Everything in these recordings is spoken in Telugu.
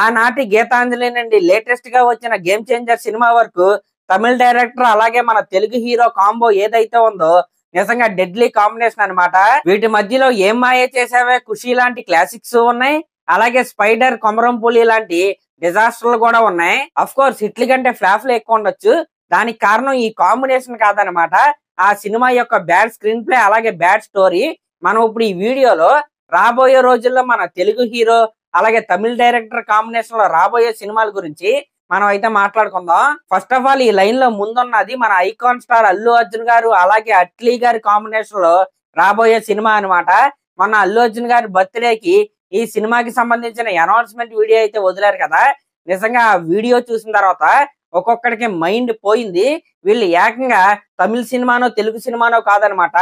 ఆనాటి గీతాంజలి నుండి లేటెస్ట్ గా వచ్చిన గేమ్ చేంజర్ సినిమా వరకు తమిళ డైరెక్టర్ అలాగే మన తెలుగు హీరో కాంబో ఏదైతే ఉందో నిజంగా డెడ్లీ కాంబినేషన్ అన్నమాట. వీటి మధ్యలో ఏం మాయ చేసావే ఖుషి లాంటి క్లాసిక్స్ ఉన్నాయి, అలాగే స్పైడర్ కొమరం పులి లాంటి డిజాస్టర్లు కూడా ఉన్నాయి. అఫ్ కోర్స్ హిట్ల కంటే ఫ్లాప్లు ఎక్కువ ఉండొచ్చు, దానికి కారణం ఈ కాంబినేషన్ కాదనమాట, ఆ సినిమా యొక్క బ్యాడ్ స్క్రీన్ ప్లే అలాగే బ్యాడ్ స్టోరీ. మనం ఇప్పుడు ఈ వీడియోలో రాబోయే రోజుల్లో మన తెలుగు హీరో అలాగే తమిళ డైరెక్టర్ కాంబినేషన్ లో రాబోయే సినిమాల గురించి మనం అయితే మాట్లాడుకుందాం. ఫస్ట్ ఆఫ్ ఆల్ ఈ లైన్ లో ముందున్నది మన ఐకాన్ స్టార్ అల్లు అర్జున్ గారు అలాగే అట్లీ గారి కాంబినేషన్ లో రాబోయే సినిమా అనమాట. మొన్న అల్లు అర్జున్ గారి బర్త్డేకి ఈ సినిమాకి సంబంధించిన అనౌన్స్మెంట్ వీడియో అయితే వదిలారు కదా. నిజంగా ఆ వీడియో చూసిన తర్వాత ఒక్కొక్కడికి మైండ్ పోయింది. వీళ్ళు ఏకంగా తమిళ సినిమానో తెలుగు సినిమానో కాదనమాట,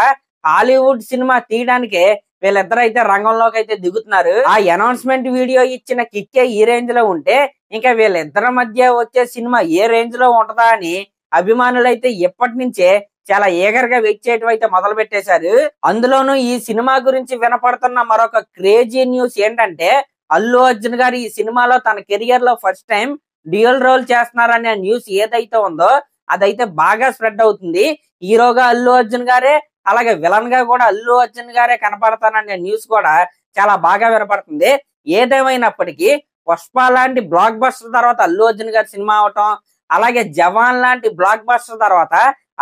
హాలీవుడ్ సినిమా తీయడానికే వీళ్ళిద్దరు అయితే రంగంలోకి అయితే దిగుతున్నారు. ఆ అనౌన్స్మెంట్ వీడియో ఇచ్చిన కిక్కే ఈ రేంజ్ లో ఉంటే ఇంకా వీళ్ళిద్దరి మధ్య వచ్చే సినిమా ఏ రేంజ్ లో ఉంటదా అని అభిమానులు అయితే ఎప్పటి నుంచే చాలా ఈగర్ గా వెయిట్ చేయడం అయితే మొదలు పెట్టేశారు. అందులోనూ ఈ సినిమా గురించి వినపడుతున్న మరొక క్రేజీ న్యూస్ ఏంటంటే అల్లు అర్జున్ గారు ఈ సినిమాలో తన కెరియర్ లో ఫస్ట్ టైం డ్యూయల్ రోల్ చేస్తున్నారనే న్యూస్ ఏదైతే ఉందో అదైతే బాగా స్ప్రెడ్ అవుతుంది. హీరోగా అల్లు అర్జున్ గారే అలాగే విలన్ గా కూడా అల్లు అర్జున్ గారే కనపడతాననే న్యూస్ కూడా చాలా బాగా వినపడుతుంది. ఏదేమైనప్పటికీ పుష్ప లాంటి బ్లాక్ బస్టర్ తర్వాత అల్లు అర్జున్ గారి సినిమా అవటం, అలాగే జవాన్ లాంటి బ్లాక్ బస్టర్ తర్వాత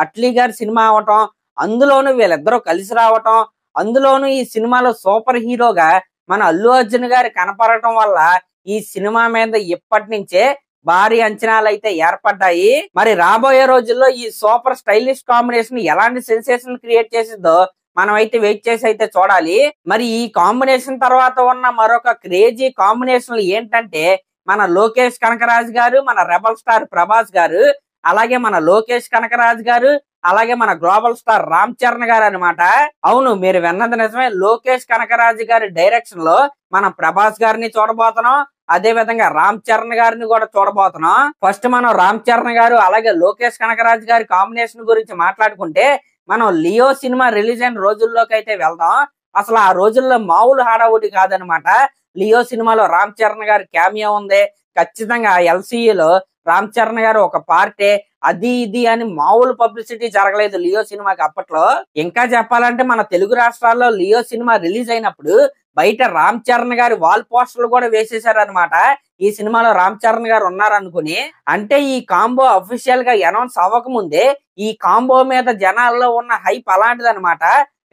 అట్లీ గారి సినిమా అవటం, అందులోనూ వీళ్ళిద్దరూ కలిసి రావటం, అందులోనూ ఈ సినిమాలో సూపర్ హీరోగా మన అల్లు అర్జున్ గారు కనపడటం వల్ల ఈ సినిమా మీద ఇప్పటి నుంచే భారీ అంచనాలు అయితే ఏర్పడ్డాయి. మరి రాబోయే రోజుల్లో ఈ సూపర్ స్టైలిష్ కాంబినేషన్ ఎలాంటి సెన్సేషన్ క్రియేట్ చేసిద్దో మనం అయితే వెయిట్ చేసి అయితే చూడాలి. మరి ఈ కాంబినేషన్ తర్వాత ఉన్న మరొక క్రేజీ కాంబినేషన్లు ఏంటంటే మన లోకేష్ కనకరాజ్ గారు, మన రెబల్ స్టార్ ప్రభాస్ గారు, అలాగే మన లోకేష్ కనకరాజ్ గారు అలాగే మన గ్లోబల్ స్టార్ రామ్ చరణ్ గారు అనమాట. అవును, మీరు విన్నది నిజమే. లోకేష్ కనకరాజ్ గారి డైరెక్షన్ లో మనం ప్రభాస్ గారిని చూడబోతున్నాం, అదే విధంగా రామ్ చరణ్ గారిని కూడా చూడబోతున్నాం. ఫస్ట్ మనం రామ్ చరణ్ గారు అలాగే లోకేష్ కనకరాజ్ గారి కాంబినేషన్ గురించి మాట్లాడుకుంటే మనం లియో సినిమా రిలీజ్ అయిన రోజుల్లోకి అయితే వెళ్దాం. అసలు ఆ రోజుల్లో మామూలు హడావుడి కాదనమాట. లియో సినిమాలో రామ్ చరణ్ గారి క్యామియో ఉంది. ఖచ్చితంగా ఎల్సీఈలో రామ్ చరణ్ గారు ఒక పార్టే, అది ఇది అని మామూలు పబ్లిసిటీ జరగలేదు లియో సినిమాకి అప్పట్లో. ఇంకా చెప్పాలంటే మన తెలుగు రాష్ట్రాల్లో లియో సినిమా రిలీజ్ అయినప్పుడు బయట రామ్ చరణ్ గారి వాల్ పోస్టర్లు కూడా వేసేసారు అనమాట, ఈ సినిమాలో రామ్ చరణ్ గారు ఉన్నారనుకుని. అంటే ఈ కాంబో అఫీషియల్ గా అనౌన్స్ అవ్వకముందే ఈ కాంబో మీద జనాల్లో ఉన్న హైప్ అలాంటిది అనమాట.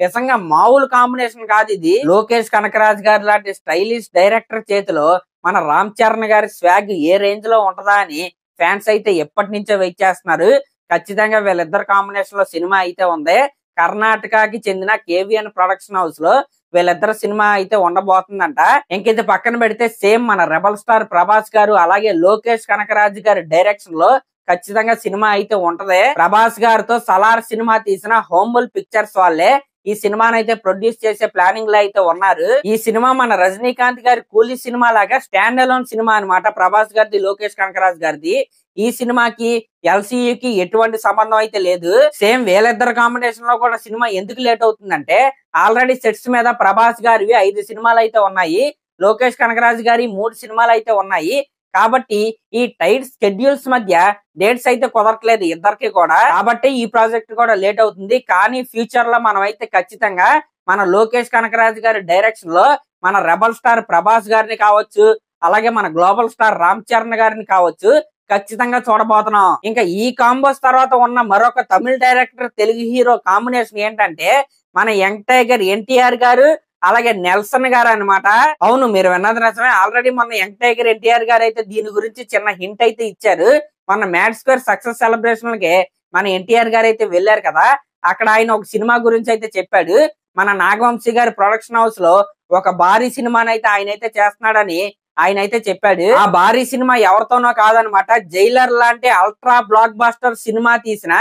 నిజంగా మామూలు కాంబినేషన్ కాదు ఇది. లోకేష్ కనకరాజ్ గారి లాంటి స్టైలిష్ డైరెక్టర్ చేతిలో మన రామ్ చరణ్ గారి స్వాగ్ ఏ రేంజ్ లో ఉంటదా అని ఫ్యాన్స్ అయితే ఎప్పటి నుంచో వెయిట్ చేస్తున్నారు. ఖచ్చితంగా వీళ్ళిద్దరు కాంబినేషన్ లో సినిమా అయితే ఉంది. కర్ణాటకకి చెందిన కేవిఎన్ ప్రొడక్షన్ హౌస్ లో వీళ్ళిద్దరు సినిమా అయితే ఉండబోతుందంట. ఇంకైతే పక్కన పెడితే సేమ్ మన రెబల్ స్టార్ ప్రభాస్ గారు అలాగే లోకేష్ కనకరాజ్ గారి డైరెక్షన్ లో ఖచ్చితంగా సినిమా అయితే ఉంటది. ప్రభాస్ గారితో సలార్ సినిమా తీసిన హోంబుల్ పిక్చర్స్ వాళ్ళే ఈ సినిమాని అయితే ప్రొడ్యూస్ చేసే ప్లానింగ్ లో అయితే ఉన్నారు. ఈ సినిమా మన రజనీకాంత్ గారి కూలీ సినిమా లాగా స్టాండ్ అలోన్ సినిమా అనమాట. ప్రభాస్ గారిది లోకేష్ కనకరాజ్ గారిది. ఈ సినిమాకి ఎల్సీయూకి ఎటువంటి సంబంధం అయితే లేదు. సేమ్ వీళ్ళిద్దరు కాంబినేషన్ లో కూడా సినిమా ఎందుకు లేట్ అవుతుందంటే ఆల్రెడీ సెట్స్ మీద ప్రభాస్ గారివి 5 సినిమాలు అయితే ఉన్నాయి, లోకేష్ కనకరాజ్ గారి 3 సినిమాలు అయితే ఉన్నాయి. కాబట్టి ఈ టైట్ స్కెడ్యూల్స్ మధ్య డేట్స్ అయితే కుదరట్లేదు ఇద్దరికి కూడా. కాబట్టి ఈ ప్రాజెక్ట్ కూడా లేట్ అవుతుంది. కానీ ఫ్యూచర్ లో మనం అయితే ఖచ్చితంగా మన లోకేష్ కనకరాజ్ గారి డైరెక్షన్ లో మన రెబల్ స్టార్ ప్రభాస్ గారిని కావచ్చు అలాగే మన గ్లోబల్ స్టార్ రామ్ చరణ్ గారిని కావచ్చు ఖచ్చితంగా చూడబోతున్నాం. ఇంకా ఈ కాంబోస్ తర్వాత ఉన్న మరొక తమిళ డైరెక్టర్ తెలుగు హీరో కాంబినేషన్ ఏంటంటే మన యంగ్ టైగర్ ఎన్టీఆర్ గారు అలాగే నెల్సన్ గారు అనమాట. అవును, మీరు విన్నది నిజమే. ఆల్రెడీ మొన్న యంగ్ టైగర్ ఎన్టీఆర్ గారు అయితే దీని గురించి చిన్న హింట్ అయితే ఇచ్చారు. మొన్న మ్యాడ్ స్క్వేర్ సక్సెస్ సెలబ్రేషన్ కి మన ఎన్టీఆర్ గారు అయితే వెళ్ళారు కదా, అక్కడ ఆయన ఒక సినిమా గురించి అయితే చెప్పాడు. మన నాగవంశీ గారి ప్రొడక్షన్ హౌస్ లో ఒక భారీ సినిమాని అయితే ఆయన అయితే చేస్తున్నాడని ఆయన అయితే చెప్పాడు. ఆ భారీ సినిమా ఎవరితోనో కాదనమాట, జైలర్ లాంటి అల్ట్రా బ్లాక్ బాస్టర్ సినిమా తీసిన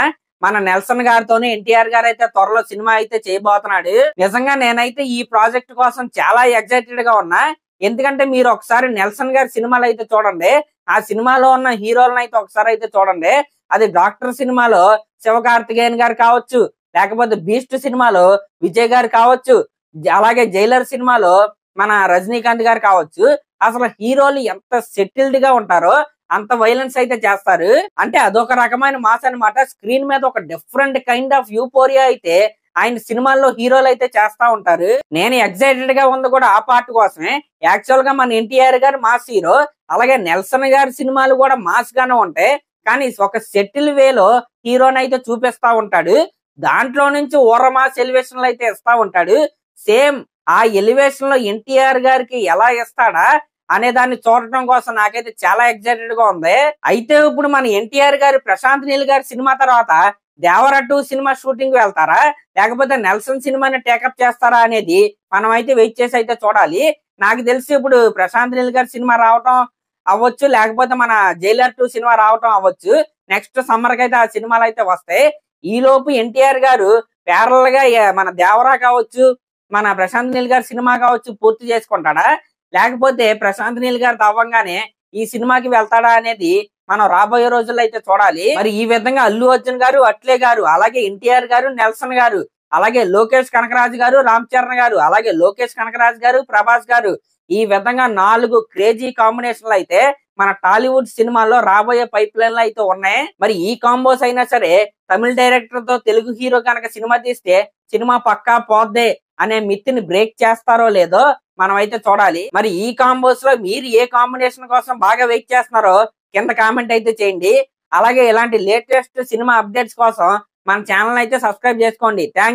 మన నెల్సన్ గారితోనే ఎన్టీఆర్ గారు అయితే త్వరలో సినిమా అయితే చేయబోతున్నాడు. నిజంగా నేనైతే ఈ ప్రాజెక్ట్ కోసం చాలా ఎక్సైటెడ్ గా ఉన్నా. ఎందుకంటే మీరు ఒకసారి నెల్సన్ గారి సినిమాలు అయితే చూడండి, ఆ సినిమాలో ఉన్న హీరోలను అయితే ఒకసారి అయితే చూడండి. అది డాక్టర్ సినిమాలో శివకార్తికేయన్ గారు కావచ్చు, లేకపోతే బీస్ట్ సినిమాలో విజయ్ గారు కావచ్చు, అలాగే జైలర్ సినిమాలో మన రజనీకాంత్ గారు కావచ్చు, అసలు హీరోలు ఎంత సెటిల్డ్ గా ఉంటారో అంత వైలెన్స్ అయితే చేస్తారు. అంటే అదొక రకమైన మాస్ అన్నమాట. స్క్రీన్ మీద ఒక డిఫరెంట్ కైండ్ ఆఫ్ యూఫోరియా అయితే ఆయన సినిమాల్లో హీరోలు అయితే చేస్తా ఉంటారు. నేను ఎక్సైటెడ్ గా ఉంది కూడా ఆ పార్ట్ కోసమే. యాక్చువల్ గా మన ఎన్టీఆర్ గారు మాస్ హీరో, అలాగే నెల్సన్ గారి సినిమాలు కూడా మాస్ గానే ఉంటాయి. కానీ ఒక సెటిల్ వేలో హీరోని అయితే చూపిస్తా ఉంటాడు. దాంట్లో నుంచి మాస్ ఎలివేషన్లు అయితే ఇస్తా ఉంటాడు. సేమ్ ఆ ఎలివేషన్ లో ఎన్టీఆర్ గారికి ఎలా ఇస్తాడా అనే దాన్ని చూడటం కోసం నాకైతే చాలా ఎక్సైటెడ్ గా ఉంది. అయితే ఇప్పుడు మన ఎన్టీఆర్ గారు ప్రశాంత్ నీల్ గారి సినిమా తర్వాత దేవరా 2 సినిమా షూటింగ్ వెళ్తారా, లేకపోతే నెల్సన్ సినిమాని టేకప్ చేస్తారా అనేది మనం అయితే వెయిట్ చేసి అయితే చూడాలి. నాకు తెలిసి ఇప్పుడు ప్రశాంత్ నీల్ గారి సినిమా రావటం అవ్వచ్చు, లేకపోతే మన జైలర్ 2 సినిమా రావటం అవ్వచ్చు. నెక్స్ట్ సమ్మర్ కి అయితే ఆ సినిమాలు అయితే వస్తాయి. ఈ లోపు ఎన్టీఆర్ గారు ప్యారల్ గా మన దేవరా కావచ్చు, మన ప్రశాంత్ నీల్ గారి సినిమా కావచ్చు పూర్తి చేసుకుంటాడా, లేకపోతే ప్రశాంత్ నీల్ గారు అవ్వంగానే ఈ సినిమాకి వెళ్తాడా అనేది మనం రాబోయే రోజుల్లో అయితే చూడాలి. మరి ఈ విధంగా అల్లు అర్జున్ గారు, అట్లే గారు, అలాగే ఎన్టీఆర్ గారు, నెల్సన్ గారు, అలాగే లోకేష్ కనకరాజు గారు, రామ్ చరణ్ గారు, అలాగే లోకేష్ కనకరాజు గారు, ప్రభాస్ గారు, ఈ విధంగా 4 క్రేజీ కాంబినేషన్లు అయితే మన టాలీవుడ్ సినిమాల్లో రాబోయే పైప్ లైన్ లో అయితే ఉన్నాయి. మరి ఈ కాంబోస్ అయినా సరే తమిళ డైరెక్టర్ తో తెలుగు హీరో కనుక సినిమా తీస్తే సినిమా పక్కా పోద్దే అనే మిత్తిని బ్రేక్ చేస్తారో లేదో మనం అయితే చూడాలి. మరి ఈ కాంబోస్ లో మీరు ఏ కాంబినేషన్ కోసం బాగా వెయిట్ చేస్తున్నారో కింద కామెంట్ అయితే చేయండి. అలాగే ఇలాంటి లేటెస్ట్ సినిమా అప్డేట్స్ కోసం మన ఛానల్ అయితే సబ్స్క్రైబ్ చేసుకోండి. థ్యాంక్స్.